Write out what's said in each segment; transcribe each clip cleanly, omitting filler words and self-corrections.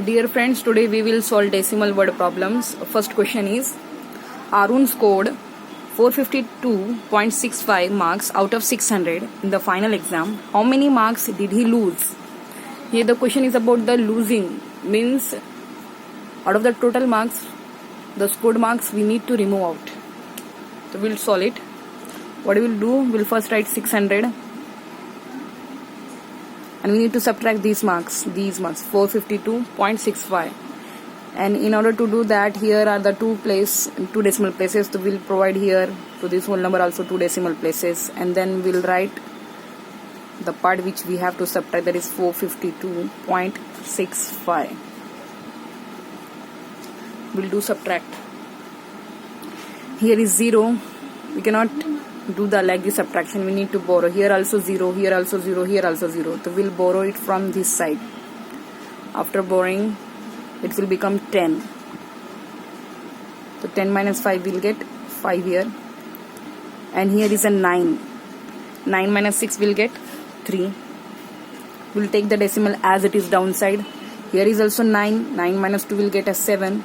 Dear friends, today we will solve decimal word problems. First question is, Arun scored 452.65 marks out of 600 in the final exam. How many marks did he lose? Here the question is about the losing, means out of the total marks, the scored marks we need to remove out. So we'll solve it. What we will do, we'll first write 600 and we need to subtract these marks 452.65, and in order to do that, here are the two decimal places, so we'll provide here to this whole number also two decimal places, and then we'll write the part which we have to subtract, that is 452.65. we'll do subtract. Here is 0, we cannot do the like this subtraction, we need to borrow. Here also 0, here also 0, here also 0, so we'll borrow it from this side. After borrowing, it will become 10. So 10 minus 5 will get 5 here, and here is a 9. 9 minus 6 will get 3. We'll take the decimal as it is downside. Here is also 9. 9 minus 2 will get a 7.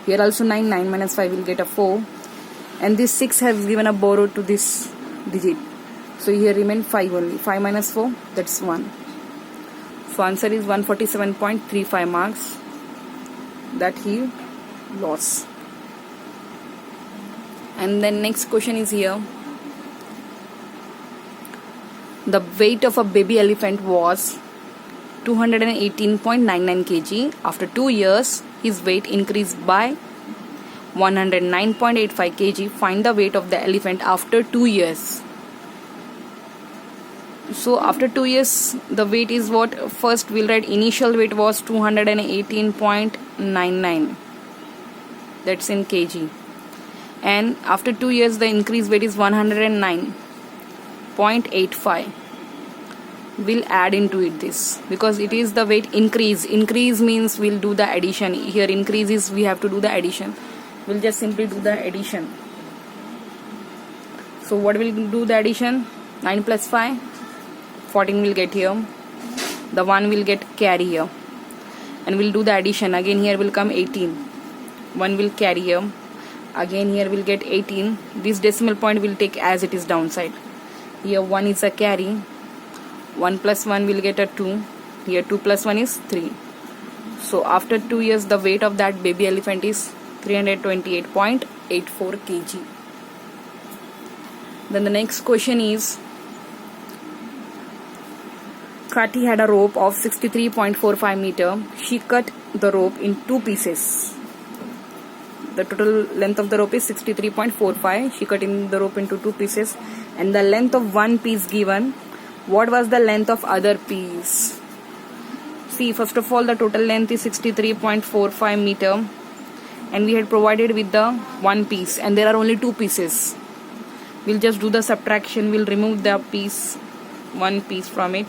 Here also 9. 9 minus 5 will get a 4. And this 6 has given a borrow to this digit. So here remain 5 only. 5 minus 4, that's 1. So answer is 147.35 marks that he lost. And then next question is here. The weight of a baby elephant was 218.99 kg. After 2 years, his weight increased by 109.85 kg. Find the weight of the elephant after 2 years. So after 2 years, the weight is what? First we'll write initial weight was 218.99. That's in kg. And after 2 years, the increased weight is 109.85. We'll add into it this, because it is the weight increase. Increase means we'll do the addition. Here increase is we have to do the addition. We'll just simply do the addition. So what will do the addition? 9 plus 5, 14 will get here. The 1 will get carry here. And we'll do the addition. Again here will come 18. 1 will carry here. Again here will get 18. This decimal point will take as it is downside. Here 1 is a carry. 1 plus 1 will get a 2. Here 2 plus 1 is 3. So after 2 years, the weight of that baby elephant is 328.84 kg. Then the next question is, Kati had a rope of 63.45 meter. She cut the rope in 2 pieces. The total length of the rope is 63.45. She cut in the rope into 2 pieces, and the length of one piece given. What was the length of other piece? See, first of all, the total length is 63.45 meter. And we had provided with the one piece, and there are only 2 pieces. We'll just do the subtraction. We'll remove the one piece from it.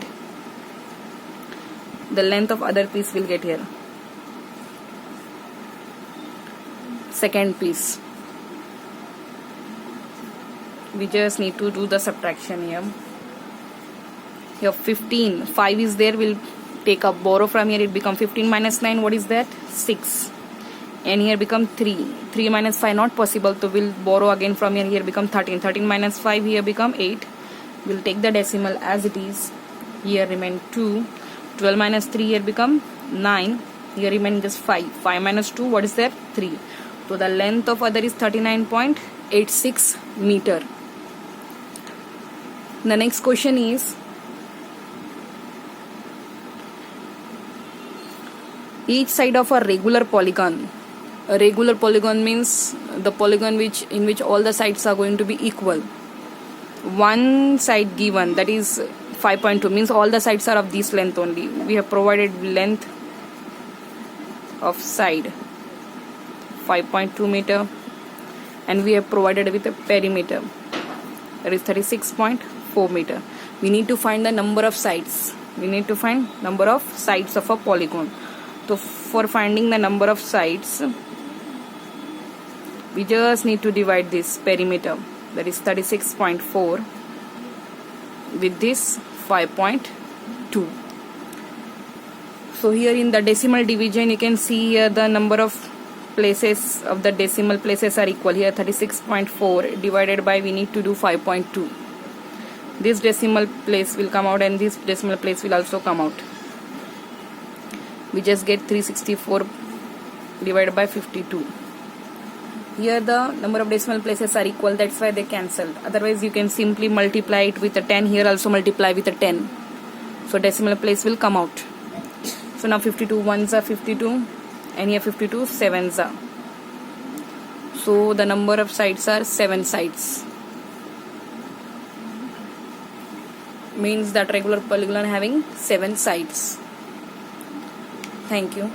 The length of other piece will get here. Second piece. We just need to do the subtraction here. Here 15. 5 is there. We'll take a borrow from here. It become 15 minus 9. What is that? 6. And here become 3. 3 minus 5 not possible, so we'll borrow again from here. Here become 13. 13 minus 5 here become 8. We'll take the decimal as it is. Here remain 2. 12 minus 3 here become 9. Here remain just 5. 5 minus 2, what is that? 3. So the length of other is 39.86 meter. The next question is, each side of a regular polygon. A regular polygon means the polygon in which all the sides are going to be equal. One side given, that is 5.2, means all the sides are of this length only. We have provided length of side 5.2 meter, and we have provided with a perimeter, that is 36.4 meter. We need to find the number of sides. We need to find number of sides of a polygon. So for finding the number of sides, we just need to divide this perimeter, that is 36.4, with this 5.2. So here in the decimal division, you can see here the number of places of the decimal places are equal. Here 36.4 divided by, we need to do 5.2. This decimal place will come out and this decimal place will also come out. We just get 364 divided by 52. Here the number of decimal places are equal, that's why they cancelled. Otherwise you can simply multiply it with a 10. Here also multiply with a 10. So decimal place will come out. So now 52 ones are 52 and here 52 sevens are. So the number of sides are 7 sides. Means that regular polygon having 7 sides. Thank you.